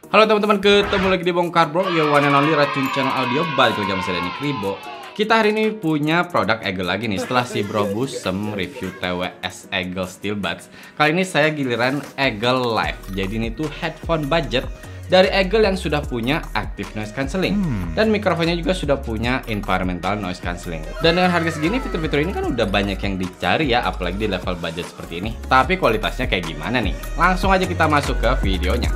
Halo teman-teman, ketemu lagi di Bongkar Bro, your one and only racun channel audio. Balik lagi sama saya, Denny Kribo. Kita hari ini punya produk Eagle lagi nih. Setelah si Bro Busem review TWS Eagle Steelbuds, kali ini saya giliran Eagle Live. Jadi ini tuh headphone budget dari Eagle yang sudah punya active noise cancelling dan mikrofonnya juga sudah punya environmental noise cancelling. Dan dengan harga segini, fitur-fitur ini kan udah banyak yang dicari ya, apalagi di level budget seperti ini. Tapi kualitasnya kayak gimana nih? Langsung aja kita masuk ke videonya.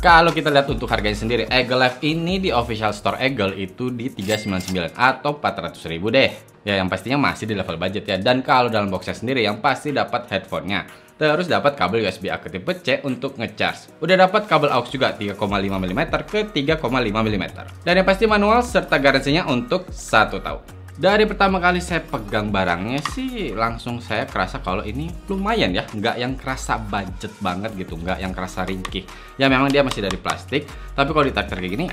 Kalau kita lihat untuk harganya sendiri, Eagle Live ini di official store Eagle itu di 399 atau 400.000 deh. Ya, yang pastinya masih di level budget ya. Dan kalau dalam boxnya sendiri yang pasti dapat headphone-nya. Terus dapat kabel USB A ke tipe C untuk ngecharge. Udah dapat kabel aux juga 3,5 mm ke 3,5 mm. Dan yang pasti manual serta garansinya untuk 1 tahun. Dari pertama kali saya pegang barangnya sih langsung saya kerasa kalau ini lumayan ya, nggak yang kerasa budget banget gitu, nggak yang kerasa ringkih. Ya memang dia masih dari plastik, tapi kalau ditarik kayak gini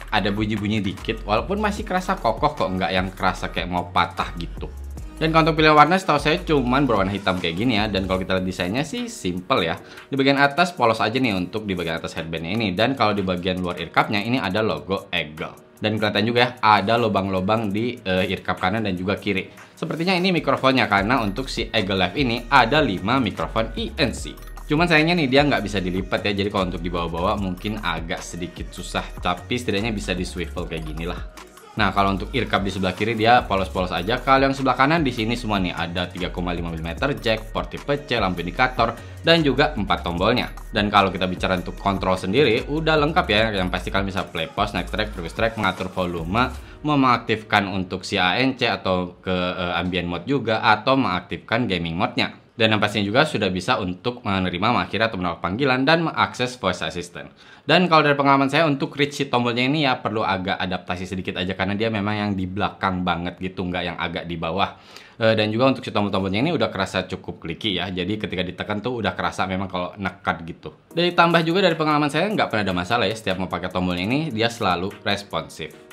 ada bunyi-bunyi dikit, walaupun masih kerasa kokoh kok, nggak yang kerasa kayak mau patah gitu. Dan kalau untuk pilihan warna setahu saya cuman berwarna hitam kayak gini ya. Dan kalau kita lihat desainnya sih simple ya. Di bagian atas polos aja nih untuk di bagian atas headbandnya ini. Dan kalau di bagian luar ear cup-nya ini ada logo Eagle. Dan kelihatan juga ya ada lubang-lubang di ear cup kanan dan juga kiri. Sepertinya ini mikrofonnya karena untuk si Eagle Live ini ada 5 mikrofon ENC. Cuman sayangnya nih dia nggak bisa dilipat ya. Jadi kalau untuk dibawa-bawa mungkin agak sedikit susah. Tapi setidaknya bisa di swivel kayak gini lah. Nah, kalau untuk ear cup di sebelah kiri dia polos-polos aja. Kalau yang sebelah kanan di sini semua nih ada 3,5 mm jack, port tipe C, lampu indikator, dan juga 4 tombolnya. Dan kalau kita bicara untuk kontrol sendiri, udah lengkap ya. Yang pasti kalian bisa play, pause, next track, previous track, mengatur volume, mau mengaktifkan untuk si ANC atau ke ambient mode juga, atau mengaktifkan gaming mode-nya. Dan yang pastinya juga sudah bisa untuk menerima, mengakhiri atau menolak panggilan dan mengakses voice assistant. Dan kalau dari pengalaman saya untuk reach si tombolnya ini ya perlu agak adaptasi sedikit aja karena dia memang yang di belakang banget gitu, nggak yang agak di bawah. Dan juga untuk si tombol-tombolnya ini udah kerasa cukup clicky ya. Jadi ketika ditekan tuh udah kerasa memang kalau nekat gitu. Dan ditambah juga dari pengalaman saya nggak pernah ada masalah ya, setiap mau pakai tombolnya ini dia selalu responsif.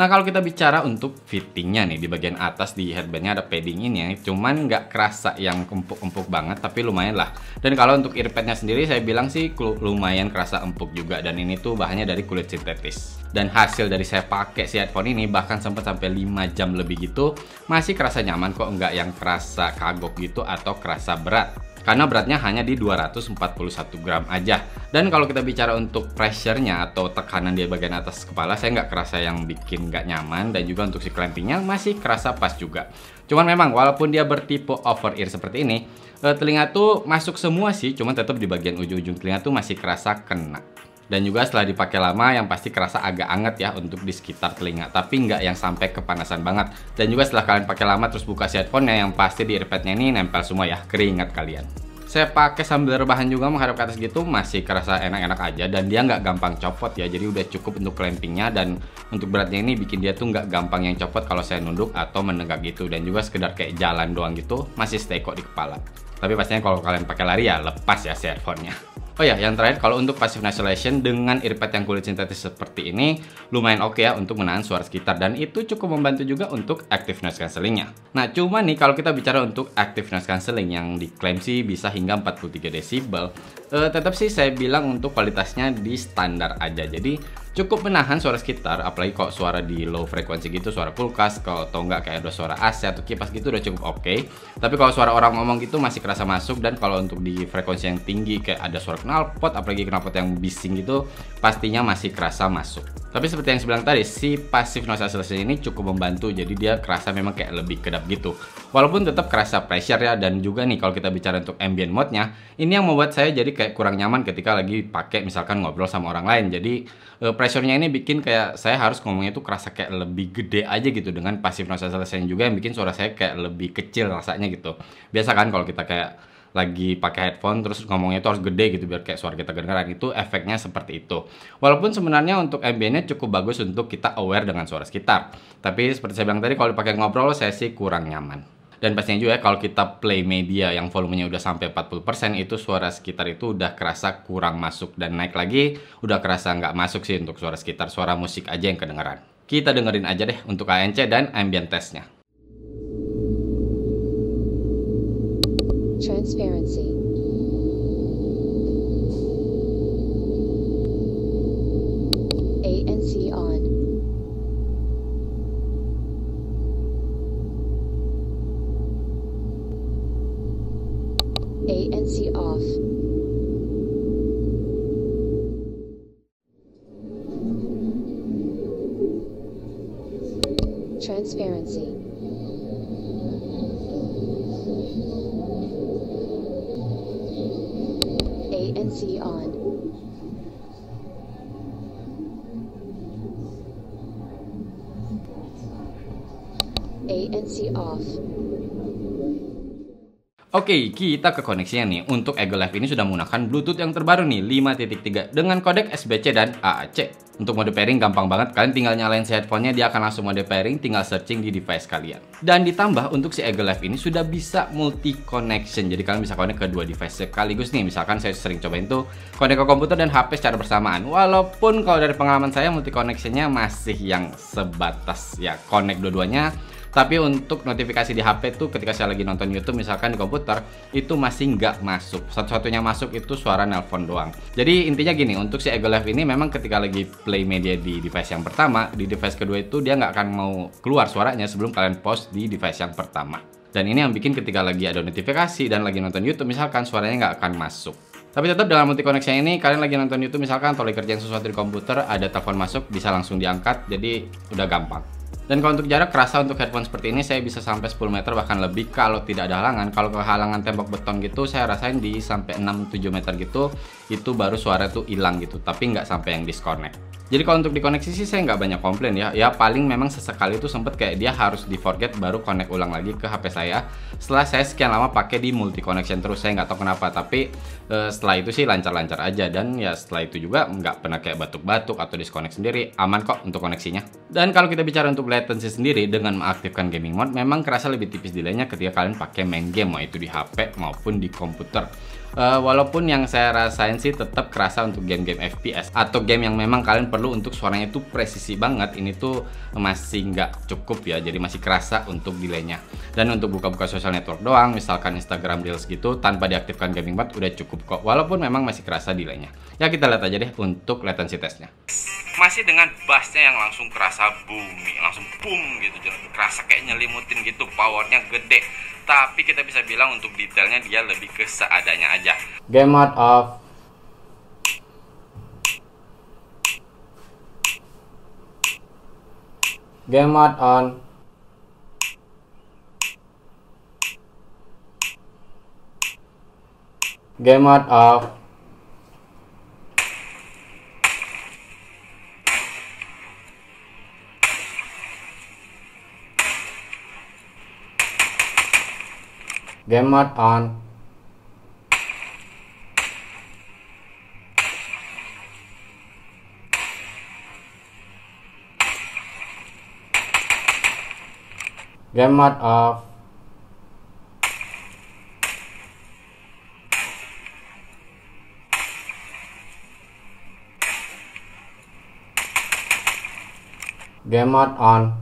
Nah, kalau kita bicara untuk fittingnya nih, di bagian atas di headbandnya ada padding ini ya, cuman nggak kerasa yang empuk-empuk banget, tapi lumayan lah. Dan kalau untuk earpadnya sendiri saya bilang sih lumayan kerasa empuk juga, dan ini tuh bahannya dari kulit sintetis. Dan hasil dari saya pakai si headphone ini bahkan sempat sampai 5 jam lebih gitu, masih kerasa nyaman kok, nggak yang kerasa kagok gitu atau kerasa berat. Karena beratnya hanya di 241 gram aja. Dan kalau kita bicara untuk pressure-nya atau tekanan di bagian atas kepala, saya nggak kerasa yang bikin nggak nyaman. Dan juga untuk si clamping-nya masih kerasa pas juga. Cuman memang walaupun dia bertipe over ear seperti ini, telinga tuh masuk semua sih, cuman tetap di bagian ujung-ujung telinga tuh masih kerasa kena. Dan juga setelah dipakai lama yang pasti kerasa agak anget ya untuk di sekitar telinga, tapi nggak yang sampai kepanasan banget. Dan juga setelah kalian pakai lama terus buka si headphone-nya, yang pasti di earpadnya ini nempel semua ya, keringat kalian. Saya pakai sambil rebahan juga menghadap ke atas gitu, masih kerasa enak-enak aja dan dia nggak gampang copot ya. Jadi udah cukup untuk clampingnya, dan untuk beratnya ini bikin dia tuh nggak gampang yang copot kalau saya nunduk atau menegak gitu. Dan juga sekedar kayak jalan doang gitu masih stay kok di kepala. Tapi pastinya kalau kalian pakai lari ya lepas ya si headphone-nya. Oh ya, yang terakhir kalau untuk passive noise isolation dengan earpad yang kulit sintetis seperti ini lumayan oke ya untuk menahan suara sekitar, dan itu cukup membantu juga untuk active noise cancellingnya. Nah, cuma nih kalau kita bicara untuk active noise cancelling yang diklaim sih bisa hingga 43 desibel, tetap sih saya bilang untuk kualitasnya di standar aja. Jadi cukup menahan suara sekitar, apalagi kalau suara di low frekuensi gitu, suara kulkas, kalau atau enggak kayak ada suara AC atau kipas gitu udah cukup oke. Tapi kalau suara orang ngomong gitu masih kerasa masuk, dan kalau untuk di frekuensi yang tinggi kayak ada suara knalpot, apalagi knalpot yang bising gitu, pastinya masih kerasa masuk. Tapi seperti yang saya bilang tadi, si passive noise isolation ini cukup membantu, jadi dia kerasa memang kayak lebih kedap gitu. Walaupun tetap kerasa pressure ya, dan juga nih kalau kita bicara untuk ambient mode-nya, ini yang membuat saya jadi kayak kurang nyaman ketika lagi pakai misalkan ngobrol sama orang lain. Jadi pressure-nya ini bikin kayak saya harus ngomongnya tuh kerasa kayak lebih gede aja gitu, dengan passive noise isolation juga yang bikin suara saya kayak lebih kecil rasanya gitu. Biasa kan kalau kita kayak lagi pakai headphone terus ngomongnya itu harus gede gitu biar kayak suara kita kedengaran, itu efeknya seperti itu. Walaupun sebenarnya untuk ambientnya cukup bagus untuk kita aware dengan suara sekitar, tapi seperti saya bilang tadi kalau dipakai ngobrol saya sih kurang nyaman. Dan pastinya juga ya kalau kita play media yang volumenya udah sampai 40%, itu suara sekitar itu udah kerasa kurang masuk, dan naik lagi udah kerasa nggak masuk sih untuk suara sekitar, suara musik aja yang kedengeran. Kita dengerin aja deh untuk ANC dan ambient testnya. Transparency. ANC on. ANC off. Transparency. ANC on. ANC off. Oke, kita ke koneksinya nih. Untuk Eagle Live ini sudah menggunakan Bluetooth yang terbaru nih, 5.3 dengan kodek SBC dan AAC. Untuk mode pairing gampang banget, kalian tinggal nyalain si headphone-nya, dia akan langsung mode pairing, tinggal searching di device kalian. Dan ditambah untuk si Eagle Live ini sudah bisa multi connection, jadi kalian bisa connect ke dua device sekaligus nih. Misalkan saya sering cobain tuh connect ke komputer dan HP secara bersamaan. Walaupun kalau dari pengalaman saya multi connection-nya masih yang sebatas ya connect dua-duanya. Tapi untuk notifikasi di HP tuh ketika saya lagi nonton YouTube misalkan di komputer itu masih nggak masuk. Satu-satunya masuk itu suara nelpon doang. Jadi intinya gini, untuk si Eagle Live ini memang ketika lagi play media di device yang pertama, di device kedua itu dia nggak akan mau keluar suaranya sebelum kalian pause di device yang pertama. Dan ini yang bikin ketika lagi ada notifikasi dan lagi nonton YouTube misalkan suaranya nggak akan masuk. Tapi tetap dengan multi connection ini, kalian lagi nonton YouTube misalkan atau lagi kerjain sesuatu di komputer, ada telepon masuk bisa langsung diangkat, jadi udah gampang. Dan kalau untuk jarak kerasa untuk headphone seperti ini saya bisa sampai 10 meter bahkan lebih kalau tidak ada halangan. Kalau ke halangan tembok beton gitu saya rasain di sampai 6-7 meter gitu, itu baru suara tuh hilang gitu, tapi nggak sampai yang disconnect. Jadi kalau untuk dikoneksi sih saya nggak banyak komplain ya. Ya paling memang sesekali itu sempet kayak dia harus di forget baru connect ulang lagi ke HP saya. Setelah saya sekian lama pakai di multi connection terus, saya nggak tahu kenapa. Tapi setelah itu sih lancar-lancar aja, dan ya setelah itu juga nggak pernah kayak batuk-batuk atau disconnect sendiri. Aman kok untuk koneksinya. Dan kalau kita bicara untuk latency sendiri dengan mengaktifkan gaming mode, memang kerasa lebih tipis delaynya ketika kalian pakai main game, mau itu di HP maupun di komputer. Walaupun yang saya rasain sih tetap kerasa untuk game-game FPS atau game yang memang kalian perlu untuk suaranya itu presisi banget, ini tuh masih nggak cukup ya, jadi masih kerasa untuk delaynya. Dan untuk buka-buka social network doang, misalkan Instagram Reels gitu, tanpa diaktifkan gaming mode udah cukup kok, walaupun memang masih kerasa delaynya. Ya kita lihat aja deh untuk latency testnya. Masih dengan bassnya yang langsung kerasa bumi, langsung boom gitu, kerasa kayak nyelimutin gitu, powernya gede. Tapi kita bisa bilang untuk detailnya dia lebih ke seadanya aja. Game mode off. Game mode on. Game mode off. Game mode on. Game mode off. Game mode on.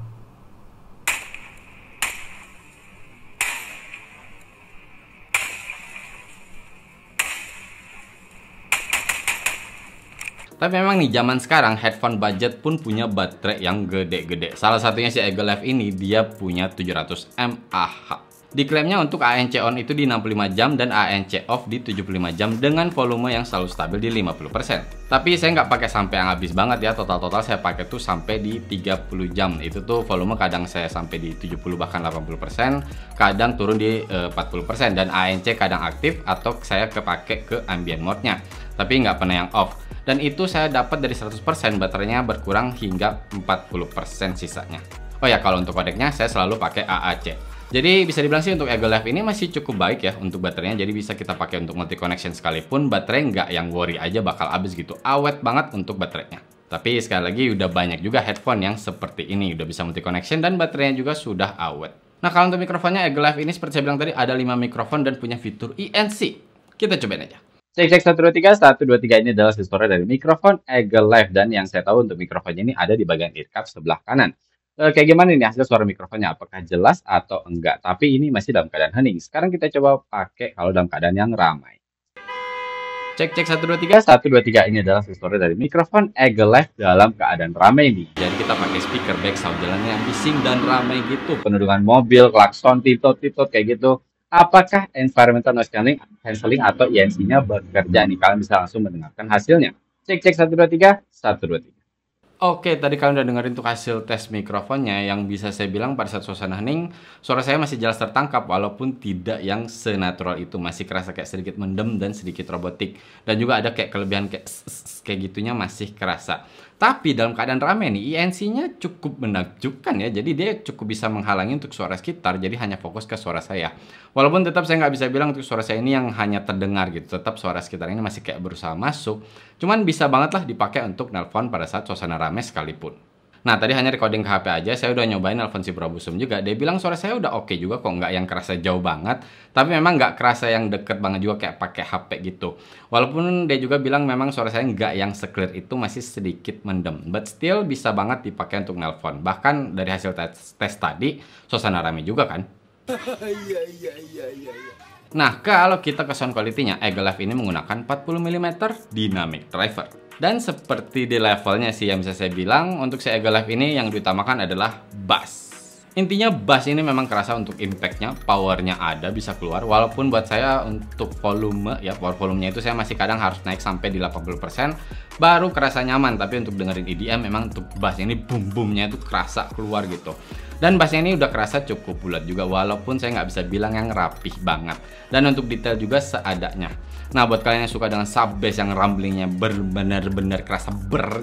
Tapi memang nih zaman sekarang headphone budget pun punya baterai yang gede-gede. Salah satunya si Eagle Live ini dia punya 700 mAh. Diklaimnya untuk ANC on itu di 65 jam dan ANC off di 75 jam dengan volume yang selalu stabil di 50%. Tapi saya nggak pakai sampai yang habis banget ya, total saya pakai tuh sampai di 30 jam. Itu tuh volume kadang saya sampai di 70 bahkan 80%, kadang turun di 40% dan ANC kadang aktif atau saya kepake ke ambient mode-nya. Tapi nggak pernah yang off. Dan itu saya dapat dari 100% baterainya berkurang hingga 40% sisanya. Oh ya, kalau untuk kodeknya saya selalu pakai AAC. Jadi bisa dibilang sih untuk Eagle Live ini masih cukup baik ya untuk baterainya. Jadi bisa kita pakai untuk multi connection sekalipun baterai nggak yang worry aja bakal habis gitu. Awet banget untuk baterainya. Tapi sekali lagi udah banyak juga headphone yang seperti ini. Udah bisa multi connection dan baterainya juga sudah awet. Nah kalau untuk mikrofonnya Eagle Live ini seperti saya bilang tadi ada 5 mikrofon dan punya fitur ENC. Kita cobain aja. Cek 123 ini adalah sensor dari mikrofon Eagle Live, dan yang saya tahu untuk mikrofonnya ini ada di bagian ear cup sebelah kanan. Kayak gimana nih hasil suara mikrofonnya? Apakah jelas atau enggak? Tapi ini masih dalam keadaan hening. Sekarang kita coba pakai kalau dalam keadaan yang ramai. Cek cek 1 2 3 1 2 3 ini adalah suara dari mikrofon Eagle Live dalam keadaan ramai nih. Jadi kita pakai speaker back sound jalannya bising dan ramai gitu. Penuh dengan mobil, klakson, titot kayak gitu. Apakah environmental noise cancelling atau ENC-nya bekerja nih? Kalian bisa langsung mendengarkan hasilnya. Cek cek 1 2 3 1 2 3. Oke, tadi kalian udah dengerin tuh hasil tes mikrofonnya yang bisa saya bilang pada saat suasana hening, suara saya masih jelas tertangkap walaupun tidak yang senatural itu, masih kerasa kayak sedikit mendem dan sedikit robotik. Dan juga ada kayak kelebihan kayak gitunya masih kerasa. Tapi dalam keadaan rame nih, ENC-nya cukup menakjubkan ya. Jadi dia cukup bisa menghalangi untuk suara sekitar, jadi hanya fokus ke suara saya. Walaupun tetap saya nggak bisa bilang untuk suara saya ini yang hanya terdengar gitu. Tetap suara sekitar ini masih kayak berusaha masuk. Cuman bisa banget lah dipakai untuk nelpon pada saat suasana rame sekalipun. Nah, tadi hanya recording ke HP aja, saya udah nyobain nelpon si Bro Busum juga. Dia bilang suara saya udah oke juga kok, nggak yang kerasa jauh banget. Tapi memang nggak kerasa yang deket banget juga kayak pakai HP gitu. Walaupun dia juga bilang memang suara saya nggak yang seclear itu, masih sedikit mendem. But still bisa banget dipakai untuk nelpon. Bahkan dari hasil tes tadi, suasana rame juga kan. Nah, kalau kita ke sound quality-nya, Eagle Live ini menggunakan 40 mm dynamic driver. Dan seperti di levelnya sih yang bisa saya bilang, untuk si Eagle Live ini yang diutamakan adalah bass. Intinya bass ini memang kerasa untuk impact-nya, power-nya ada, bisa keluar. Walaupun buat saya untuk volume, ya power volumenya itu saya masih kadang harus naik sampai di 80%, baru kerasa nyaman. Tapi untuk dengerin EDM memang untuk bass ini boom-boomnya itu kerasa keluar gitu. Dan bassnya ini udah kerasa cukup bulat juga, walaupun saya nggak bisa bilang yang rapih banget. Dan untuk detail juga seadanya. Nah, buat kalian yang suka dengan sub bass yang rumblingnya benar-benar kerasa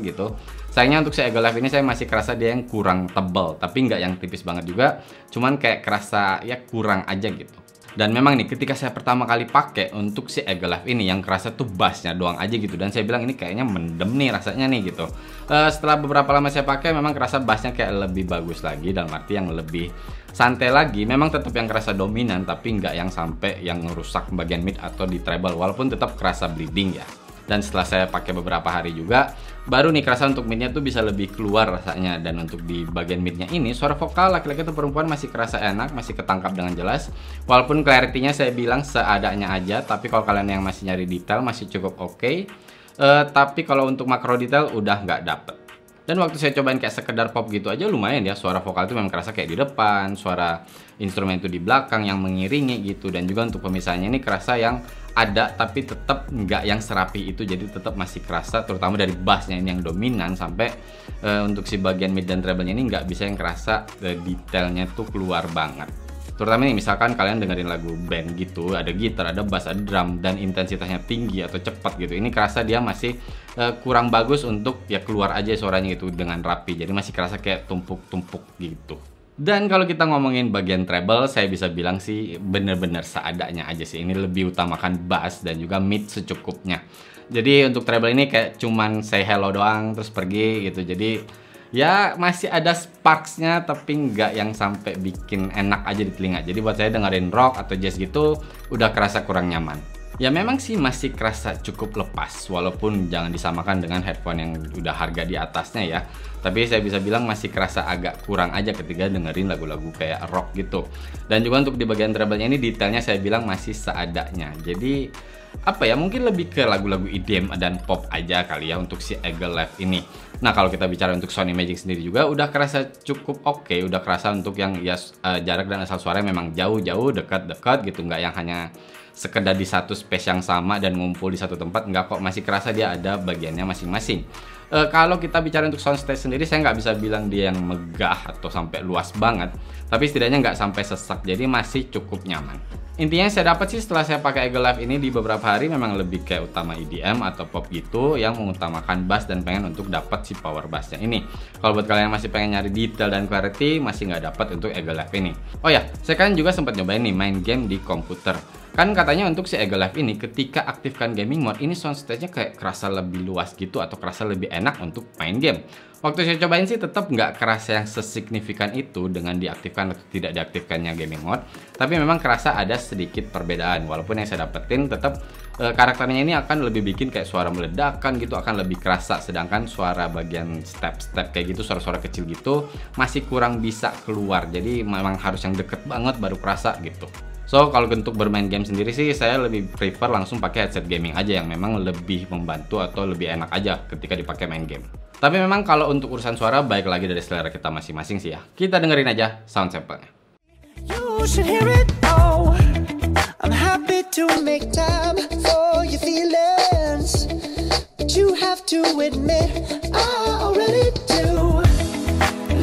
gitu. Sayangnya untuk si Eagle Live ini saya masih kerasa dia yang kurang tebal, tapi nggak yang tipis banget juga. Cuman kayak kerasa ya kurang aja gitu. Dan memang nih ketika saya pertama kali pakai untuk si Eagle Live ini yang kerasa tuh bassnya doang aja gitu. Dan saya bilang ini kayaknya mendem nih rasanya nih gitu. Setelah beberapa lama saya pakai memang kerasa bassnya kayak lebih bagus lagi, dalam arti yang lebih santai lagi. Memang tetap yang kerasa dominan tapi nggak yang sampai yang ngerusak bagian mid atau di treble, walaupun tetap kerasa bleeding ya. Dan setelah saya pakai beberapa hari juga, baru nih kerasa untuk midnya tuh bisa lebih keluar rasanya. Dan untuk di bagian midnya ini, suara vokal laki-laki atau perempuan masih kerasa enak, masih ketangkap dengan jelas. Walaupun clarity-nya saya bilang seadanya aja, tapi kalau kalian yang masih nyari detail masih cukup oke. Tapi kalau untuk makro detail udah nggak dapet. Dan waktu saya cobain kayak sekedar pop gitu aja lumayan ya, suara vokal itu memang kerasa kayak di depan, suara instrumen itu di belakang yang mengiringi gitu. Dan juga untuk pemisahannya ini kerasa yang ada tapi tetap nggak yang serapi itu, jadi tetap masih kerasa, terutama dari bassnya ini yang dominan sampai untuk si bagian mid dan treble-nya ini nggak bisa yang kerasa detailnya tuh keluar banget. Terutama nih misalkan kalian dengerin lagu band gitu, ada gitar, ada bass, ada drum, dan intensitasnya tinggi atau cepat gitu, ini kerasa dia masih kurang bagus untuk ya keluar aja suaranya gitu dengan rapi, jadi masih kerasa kayak tumpuk-tumpuk gitu. Dan kalau kita ngomongin bagian treble, saya bisa bilang sih bener-bener seadanya aja sih. Ini lebih utamakan bass dan juga mid secukupnya. Jadi untuk treble ini kayak cuman say hello doang terus pergi gitu. Jadi ya masih ada sparksnya tapi nggak yang sampai bikin enak aja di telinga. Jadi buat saya dengerin rock atau jazz gitu udah kerasa kurang nyaman. Ya memang sih masih kerasa cukup lepas, walaupun jangan disamakan dengan headphone yang udah harga di atasnya ya. Tapi saya bisa bilang masih kerasa agak kurang aja ketika dengerin lagu-lagu kayak rock gitu. Dan juga untuk di bagian treble-nya ini detailnya saya bilang masih seadanya. Jadi apa ya, mungkin lebih ke lagu-lagu EDM dan pop aja kali ya untuk si Eagle Live ini. Nah kalau kita bicara untuk sound imaging sendiri juga udah kerasa cukup oke, udah kerasa untuk yang ya jarak dan asal suara memang jauh-jauh, dekat-dekat gitu, nggak yang hanya sekedar di satu space yang sama dan ngumpul di satu tempat, nggak kok, masih kerasa dia ada bagiannya masing-masing. Kalau kita bicara untuk soundstage sendiri, saya nggak bisa bilang dia yang megah atau sampai luas banget, tapi setidaknya nggak sampai sesak, jadi masih cukup nyaman. Intinya yang saya dapat sih setelah saya pakai Eagle Live ini di beberapa hari memang lebih kayak utama EDM atau pop gitu, yang mengutamakan bass dan pengen untuk dapat si power bassnya ini. Kalau buat kalian yang masih pengen nyari detail dan clarity, masih nggak dapat untuk Eagle Live ini. Oh ya, saya kan juga sempat nyobain nih main game di komputer. Kan katanya untuk si Eagle Live ini ketika aktifkan gaming mode ini soundstage-nya kayak kerasa lebih luas gitu atau kerasa lebih enak untuk main game. Waktu saya cobain sih tetap nggak kerasa yang sesignifikan itu dengan diaktifkan atau tidak diaktifkannya gaming mode. Tapi memang kerasa ada sedikit perbedaan. Walaupun yang saya dapetin tetap karakternya ini akan lebih bikin kayak suara meledakan gitu, akan lebih kerasa. Sedangkan suara bagian step-step kayak gitu, suara-suara kecil gitu masih kurang bisa keluar. Jadi memang harus yang deket banget baru kerasa gitu. So, kalau untuk bermain game sendiri sih, saya lebih prefer langsung pakai headset gaming aja yang memang lebih membantu atau lebih enak aja ketika dipakai main game. Tapi memang kalau untuk urusan suara, baik lagi dari selera kita masing-masing sih ya. Kita dengerin aja sound sample-nya. You should hear it all. I'm happy to make time for your feelings, but you have to admit I already do.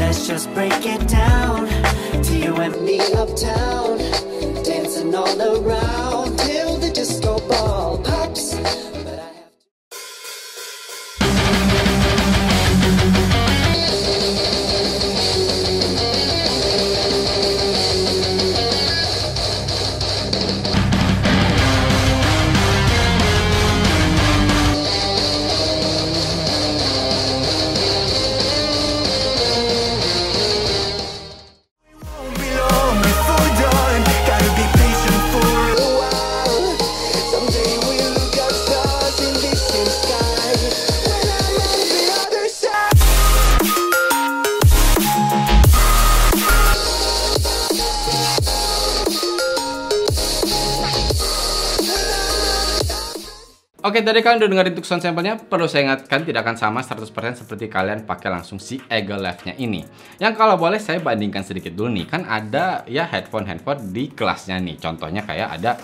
Let's just break it down to you and me uptown, dancing all around till the disco ball pops. But I have Oke, tadi kalian udah dengerin untuk sound sample-nya. Perlu saya ingatkan, tidak akan sama 100% seperti kalian pakai langsung si Eagle Live-nya ini. Yang kalau boleh saya bandingkan sedikit dulu nih. Kan ada ya headphone di kelasnya nih. Contohnya kayak ada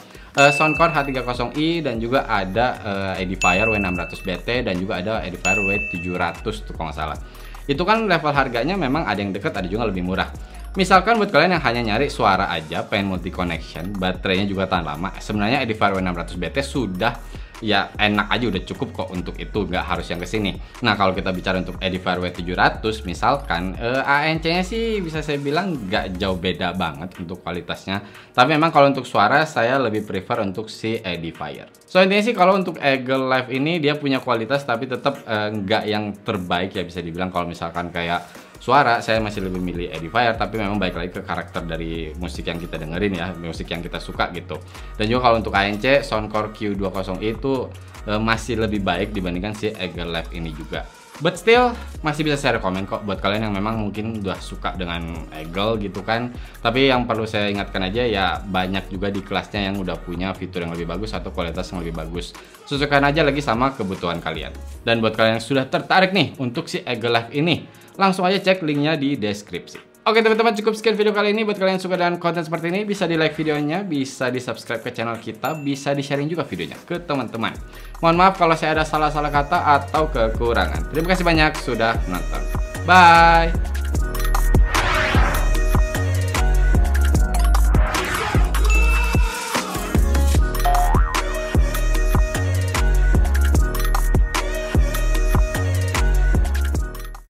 Soundcore H30i dan juga ada Edifier W600BT dan juga ada Edifier W700 tuh kalau nggak salah. Itu kan level harganya memang ada yang deket, ada juga lebih murah. Misalkan buat kalian yang hanya nyari suara aja, pengen multi connection, baterainya juga tahan lama, sebenarnya Edifier W600BT sudah ya enak aja, udah cukup kok untuk itu, nggak harus yang kesini. Nah, kalau kita bicara untuk Edifier W700 misalkan, ANC-nya sih bisa saya bilang nggak jauh beda banget untuk kualitasnya. Tapi memang kalau untuk suara saya lebih prefer untuk si Edifier. So intinya sih kalau untuk Eagle Live ini dia punya kualitas tapi tetap nggak yang terbaik ya, bisa dibilang. Kalau misalkan kayak suara, saya masih lebih milih Edifier, tapi memang baik lagi ke karakter dari musik yang kita dengerin ya, musik yang kita suka gitu. Dan juga kalau untuk ANC, Soundcore Q20i itu masih lebih baik dibandingkan si Eagle Live ini juga. But still, masih bisa saya rekomen kok buat kalian yang memang mungkin udah suka dengan Eagle gitu kan. Tapi yang perlu saya ingatkan aja ya, banyak juga di kelasnya yang udah punya fitur yang lebih bagus atau kualitas yang lebih bagus. Sesuaikan aja lagi sama kebutuhan kalian. Dan buat kalian yang sudah tertarik nih untuk si Eagle Live ini, langsung aja cek linknya di deskripsi. Oke teman-teman, cukup sekian video kali ini. Buat kalian yang suka dengan konten seperti ini, bisa di like videonya, bisa di subscribe ke channel kita, bisa di sharing juga videonya ke teman-teman. Mohon maaf kalau saya ada salah-salah kata atau kekurangan. Terima kasih banyak sudah nonton. Bye!